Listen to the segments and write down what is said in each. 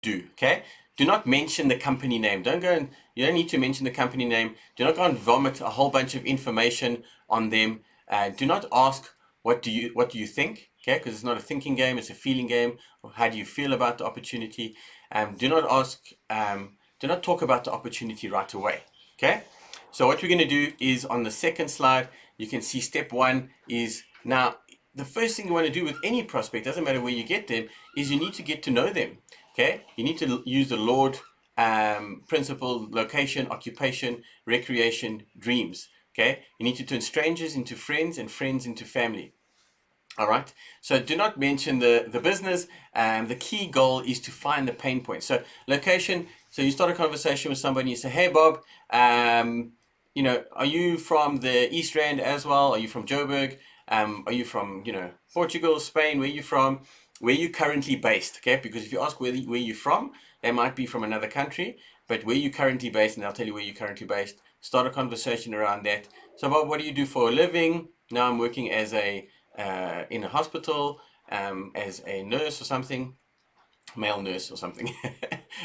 do, okay? Do not mention the company name. You don't need to mention the company name. Do not go and vomit a whole bunch of information on them. Do not ask, what do you think, okay? Because it's not a thinking game, it's a feeling game. How do you feel about the opportunity? Do not ask, do not talk about the opportunity right away, okay? So what we're going to do is on the second slide, you can see step one is now the first thing you want to do with any prospect, doesn't matter where you get them, is you need to get to know them. Okay, you need to use the Lord principle: location, occupation, recreation, dreams. Okay, you need to turn strangers into friends and friends into family. All right, so do not mention the business. The key goal is to find the pain point. So location, so you start a conversation with somebody, you say, hey Bob, are you from the East Rand as well? Are you from Joburg? Are you from, Portugal, Spain? Where are you from? Where are you currently based? Okay, because if you ask where you're from, they might be from another country, but where you currently based, and they'll tell you where you're currently based. Start a conversation around that. So Bob, what do you do for a living? Now I'm working as in a hospital, as a nurse or something, male nurse or something.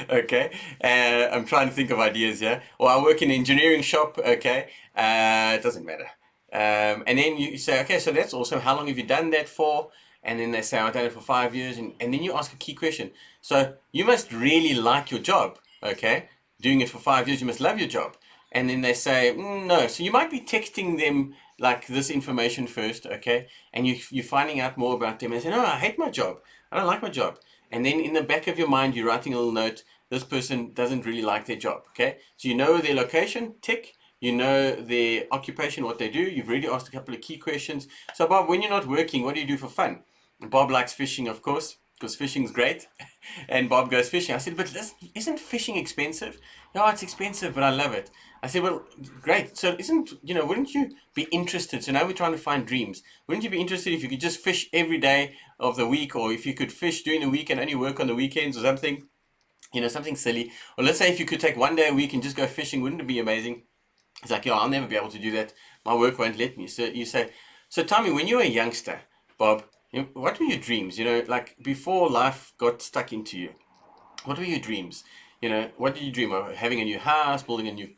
Okay, I'm trying to think of ideas here. Or I work in an engineering shop. Okay, it doesn't matter. And then you say, okay, so that's awesome. How long have you done that for? And then they say, I've done it for 5 years. And then you ask a key question. So you must really like your job. Okay, doing it for 5 years, you must love your job. And then they say, no. So you might be texting them like this information first, okay? And you're finding out more about them. And they say, no, I hate my job. I don't like my job. And then in the back of your mind, you're writing a little note. This person doesn't really like their job, okay? So you know their location, tick. You know their occupation, what they do. You've already asked a couple of key questions. So Bob, when you're not working, what do you do for fun? And Bob likes fishing, of course, because fishing's great. And Bob goes fishing. I said, but isn't fishing expensive? No, it's expensive, but I love it. I said, well, great. So wouldn't you be interested? So now we're trying to find dreams. Wouldn't you be interested if you could just fish every day of the week, or if you could fish during the week and only work on the weekends or something? Something silly. Or let's say if you could take 1 day a week and just go fishing, wouldn't it be amazing? It's like, I'll never be able to do that. My work won't let me. So you say, so tell me, when you were a youngster, Bob, what were your dreams? Like before life got stuck into you, what were your dreams? What did you dream of? Having a new house, building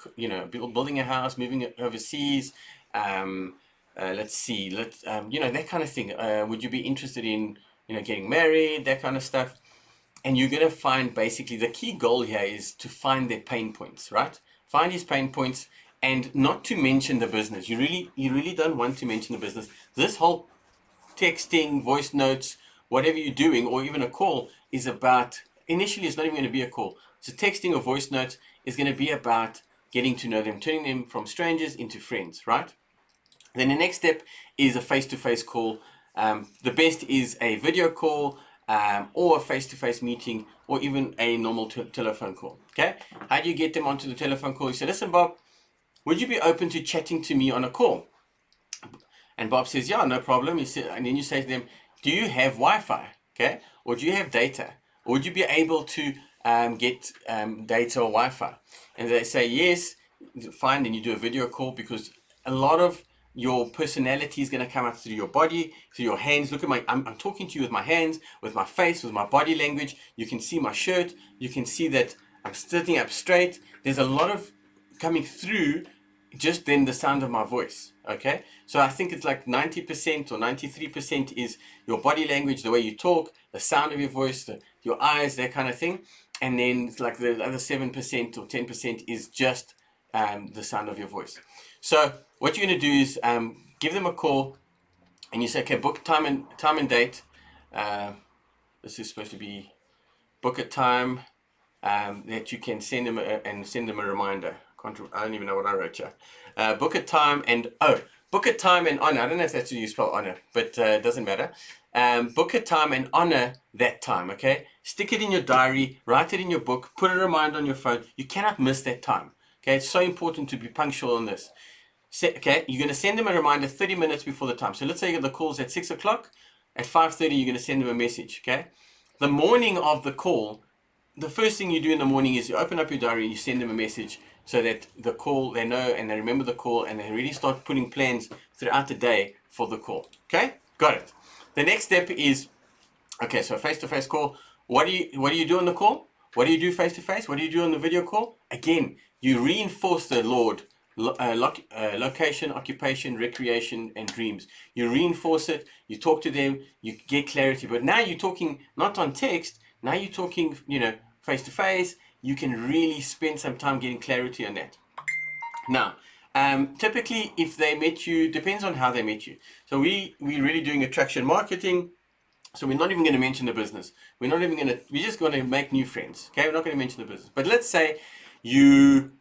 building a house, moving overseas. Let's see, that kind of thing. Would you be interested in, getting married, that kind of stuff? And you're going to find basically the key goal here is to find their pain points, right? Find his pain points and not to mention the business. You really don't want to mention the business. This whole texting, voice notes, whatever you're doing, or even a call is about, initially it's not even going to be a call. So texting or voice notes is going to be about getting to know them, turning them from strangers into friends, right? Then the next step is a face-to-face call. The best is a video call, or a face-to-face meeting, or even a normal telephone call. Okay? How do you get them onto the telephone call? You say, listen, Bob, would you be open to chatting to me on a call? And Bob says, yeah, no problem. And then you say to them, do you have Wi-Fi? Okay? Or do you have data? Or would you be able to get data or Wi-Fi? And they say, yes, fine. Then you do a video call, because a lot of your personality is going to come out through your body, through your hands. Look at I'm talking to you with my hands, with my face, with my body language. You can see my shirt. You can see that I'm sitting up straight. There's a lot of coming through just then the sound of my voice. Okay, so I think it's like 90% or 93% is your body language, the way you talk, the sound of your voice, your eyes, that kind of thing. And then it's like the other 7% or 10% is just the sound of your voice. So what you're going to do is give them a call, and you say, okay, book time and date. This is supposed to be book a time that you can send them a reminder. I don't even know what I wrote here. Book a time and honor. I don't know if that's how you spell honor, but it doesn't matter. Book a time and honor that time, okay? Stick it in your diary, write it in your book, put a reminder on your phone. You cannot miss that time, okay? It's so important to be punctual on this. Okay, you're going to send them a reminder 30 minutes before the time. So let's say the call's at 6 o'clock. At 5:30, you're going to send them a message, okay? The morning of the call, the first thing you do in the morning is you open up your diary and you send them a message, so that the call, they know and they remember the call, and they really start putting plans throughout the day for the call. Okay, got it. The next step is, okay, so face-to-face call. What do you do on the call? What do you do face to face? What do you do on the video call? Again, you reinforce the Lord, location, occupation, recreation, and dreams. You reinforce it, you talk to them, you get clarity. But now you're talking not on text, now you're talking, face to face. You can really spend some time getting clarity on that. Now, typically, if they met you, depends on how they met you. So we're really doing attraction marketing. So we're not even going to mention the business. We're just going to make new friends. Okay, we're not going to mention the business. But let's say you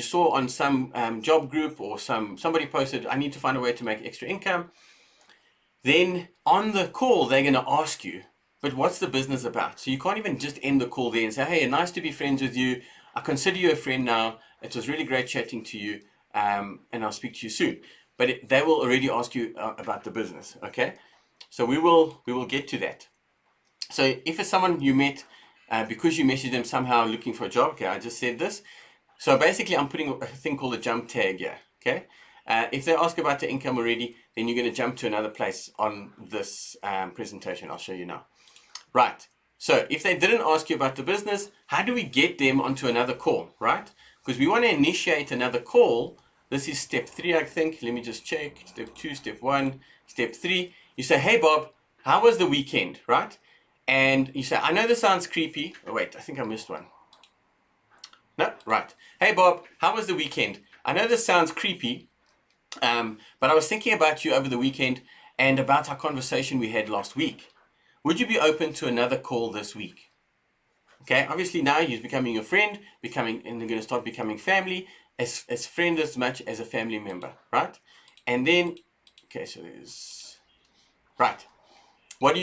saw on some job group or somebody posted, I need to find a way to make extra income. Then on the call, they're going to ask you, but what's the business about? So you can't even just end the call there and say, hey, nice to be friends with you. I consider you a friend now. It was really great chatting to you, and I'll speak to you soon. But they will already ask you about the business, okay? So we will get to that. So if it's someone you met because you messaged them somehow looking for a job, okay, I just said this. So basically, I'm putting a thing called a jump tag here, okay? If they ask about the income already, then you're going to jump to another place on this presentation. I'll show you now. Right. So if they didn't ask you about the business, how do we get them onto another call, right? Because we want to initiate another call. This is step 3, I think. Let me just check. Step 2, step 1, step 3. You say, hey, Bob, how was the weekend, right? And you say, I know this sounds creepy. Oh, wait, I think I missed one. No, right. Hey, Bob, how was the weekend? I know this sounds creepy, but I was thinking about you over the weekend and about our conversation we had last week. Would you be open to another call this week? Okay, obviously now you're becoming a friend, and they're going to start becoming family, as friend as much as a family member, right? And then, okay, so there's, right. What do?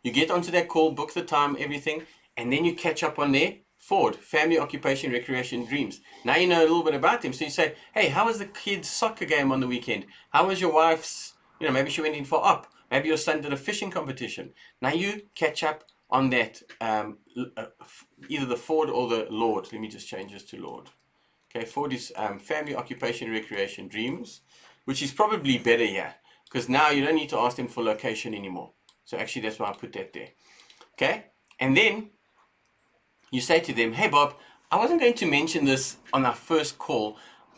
You get onto that call, book the time, everything, and then you catch up on their Ford, family, occupation, recreation, dreams. Now you know a little bit about them. So you say, hey, how was the kids' soccer game on the weekend? How was your wife's, maybe she went in for op. Maybe your son did a fishing competition. Now you catch up on that, either the Ford or the Lord. Let me just change this to Lord. Okay, Ford is family, occupation, recreation, dreams, which is probably better here because now you don't need to ask them for location anymore. So actually that's why I put that there. Okay, and then you say to them, hey Bob, I wasn't going to mention this on our first call,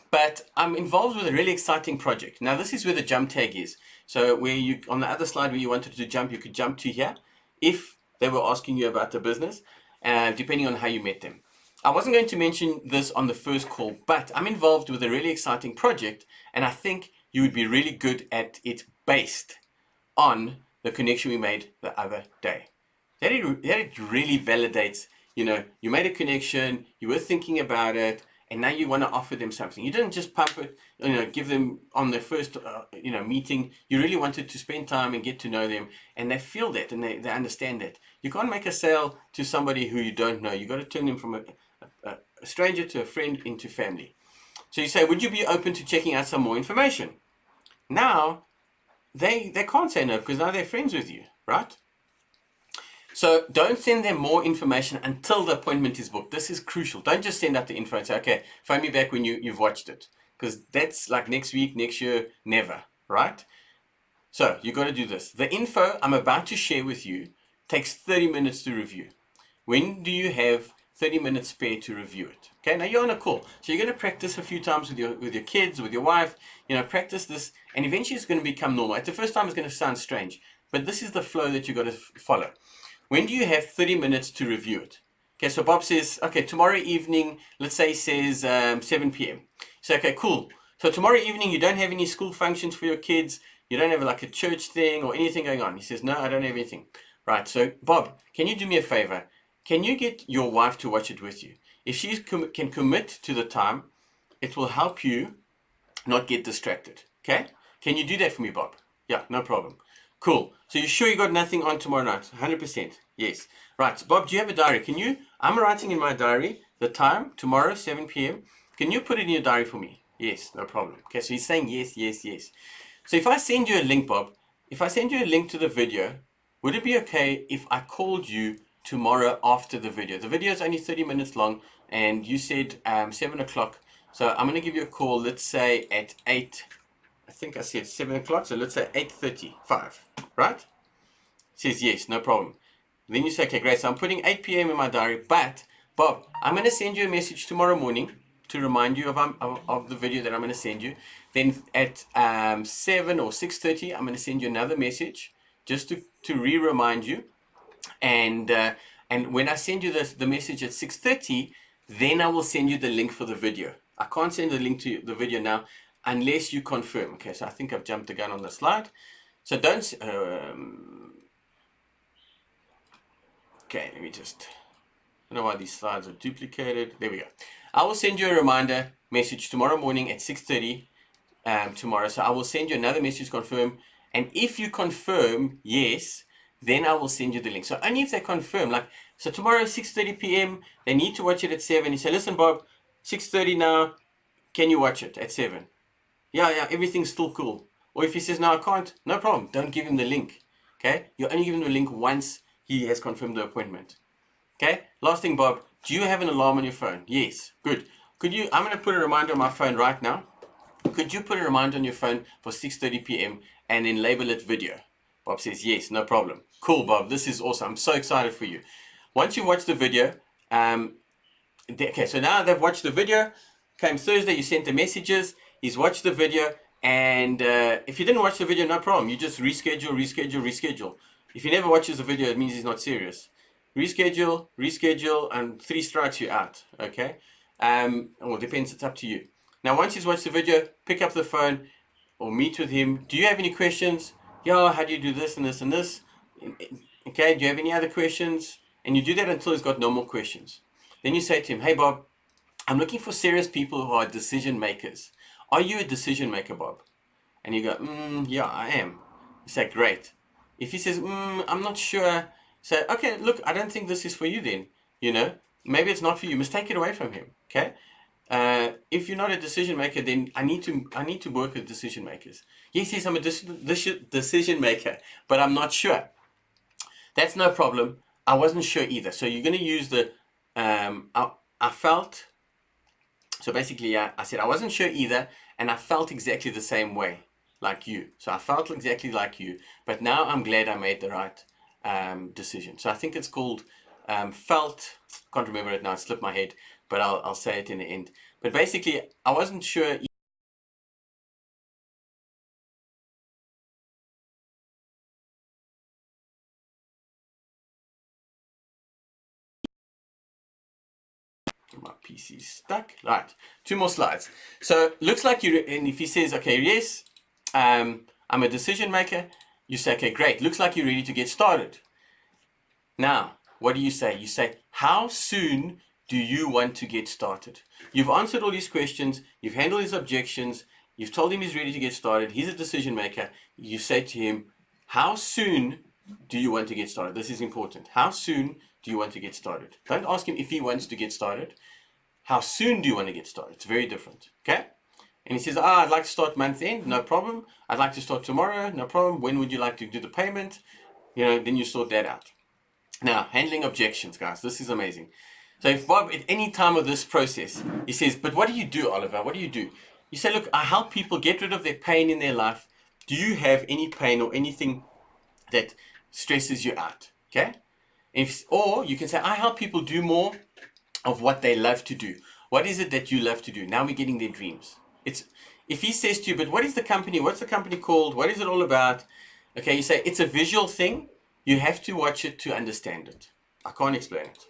but I'm involved with a really exciting project. Now this is where the jump tag is. So where you, on the other slide where you wanted to jump, you could jump to here if they were asking you about the business, depending on how you met them. I wasn't going to mention this on the first call, but I'm involved with a really exciting project, and I think you would be really good at it based on the connection we made the other day. That it really validates, you made a connection, you were thinking about it, and now you want to offer them something. You didn't just pump it, give them on their first, meeting. You really wanted to spend time and get to know them, and they feel that and they understand that. You can't make a sale to somebody who you don't know. You got to turn them from a stranger to a friend into family. So you say, would you be open to checking out some more information? Now, they can't say no because now they're friends with you, right? So don't send them more information until the appointment is booked. This is crucial. Don't just send out the info and say, okay, phone me back when you've watched it. Because that's like next week, next year, never, right? So you got to do this. The info I'm about to share with you takes 30 minutes to review. When do you have 30 minutes spare to review it? Okay, now you're on a call. So you're going to practice a few times with your kids, with your wife, practice this, and eventually it's going to become normal. At the first time it's going to sound strange, but this is the flow that you got to follow. When do you have 30 minutes to review it? Okay, so Bob says, okay, tomorrow evening, let's say he says 7 p.m. So, okay, cool. So tomorrow evening, you don't have any school functions for your kids. You don't have like a church thing or anything going on. He says, no, I don't have anything. Right, so Bob, can you do me a favor? Can you get your wife to watch it with you? If she can commit to the time, it will help you not get distracted, okay? Can you do that for me, Bob? Yeah, no problem. Cool. So you're sure you got nothing on tomorrow night? 100%. Yes. Right. So Bob, do you have a diary? I'm writing in my diary the time, tomorrow, 7 p.m. Can you put it in your diary for me? Yes, no problem. Okay, so he's saying yes, yes, yes. So if I send you a link, Bob, if I send you a link to the video, would it be okay if I called you tomorrow after the video? The video is only 30 minutes long, and you said 7 o'clock. So I'm going to give you a call, let's say at 8. I think I said 7 o'clock, so let's say 8:35, right? He says yes, no problem. Then you say, okay, great, so I'm putting 8 p.m. in my diary, but Bob, I'm going to send you a message tomorrow morning to remind you of the video that I'm going to send you. Then at 7 or 6:30, I'm going to send you another message just to remind you. And when I send you the message at 6:30, then I will send you the link for the video. I can't send the link to the video now unless you confirm. Okay, so I think I've jumped the gun on the slide. So don't... okay, let me just... I don't know why these slides are duplicated. There we go. I will send you a reminder message tomorrow morning at 6:30 tomorrow. So I will send you another message confirm. And if you confirm yes, then I will send you the link. So only if they confirm, like, so tomorrow 6:30 p.m., they need to watch it at 7. You say, listen, Bob, 6:30 now, can you watch it at 7? Yeah, everything's still cool. Or if he says, no, I can't, no problem. Don't give him the link. Okay? You only give him the link once he has confirmed the appointment. Okay, last thing, Bob, do you have an alarm on your phone? Yes, good. I'm going to put a reminder on my phone right now. Could you put a reminder on your phone for 6:30 p.m. and then label it video? Bob says, yes, no problem. Cool, Bob, this is awesome. I'm so excited for you. Once you watch the video, okay, so now they've watched the video. Came Thursday, you sent the messages. He's watched the video. And if you didn't watch the video, no problem. You just reschedule. If he never watches the video, it means he's not serious. Reschedule, and 3 strikes you out. Okay? Well, depends. It's up to you. Now, once he's watched the video, pick up the phone or meet with him. Do you have any questions? Yeah, how do you do this and this and this? Okay, do you have any other questions? And you do that until he's got no more questions. Then you say to him, hey, Bob, I'm looking for serious people who are decision makers. Are you a decision maker, Bob? And you go, yeah, I am. You say, great. If he says, I'm not sure, say, okay, look, I don't think this is for you then. You know, maybe it's not for you. You must take it away from him. Okay? If you're not a decision maker, then I need to work with decision makers. Yes, I'm a decision maker, but I'm not sure. That's no problem. I wasn't sure either. So you're going to use the I felt. So basically, I said I wasn't sure either, and I felt exactly the same way like you. So I felt exactly like you, but now I'm glad I made the right decision. So I think it's called felt. Can't remember it now. It slipped my head, but I'll say it in the end. But basically, I wasn't sure. My PC's stuck. Right, 2 more slides. So looks like you, and if he says, okay, yes, I'm a decision maker, you say, okay, great. Looks like you're ready to get started. Now, what do you say? You say, how soon do you want to get started? You've answered all these questions. You've handled his objections. You've told him he's ready to get started. He's a decision maker. You say to him, how soon do you want to get started? This is important. How soon do you want to get started? Don't ask him if he wants to get started. How soon do you want to get started? It's very different. Okay? And he says, I'd like to start month end. No problem. I'd like to start tomorrow. No problem. When would you like to do the payment? You know, then you sort that out. Now, handling objections, guys. This is amazing. So if Bob, at any time of this process, he says, but what do you do, Oliver? What do you do? You say, look, I help people get rid of their pain in their life. Do you have any pain or anything that stresses you out? Okay? Or you can say, I help people do more of what they love to do. What is it that you love to do? Now we're getting their dreams. If he says to you, but what is the company? What's the company called? What is it all about? Okay, you say, it's a visual thing. You have to watch it to understand it. I can't explain it.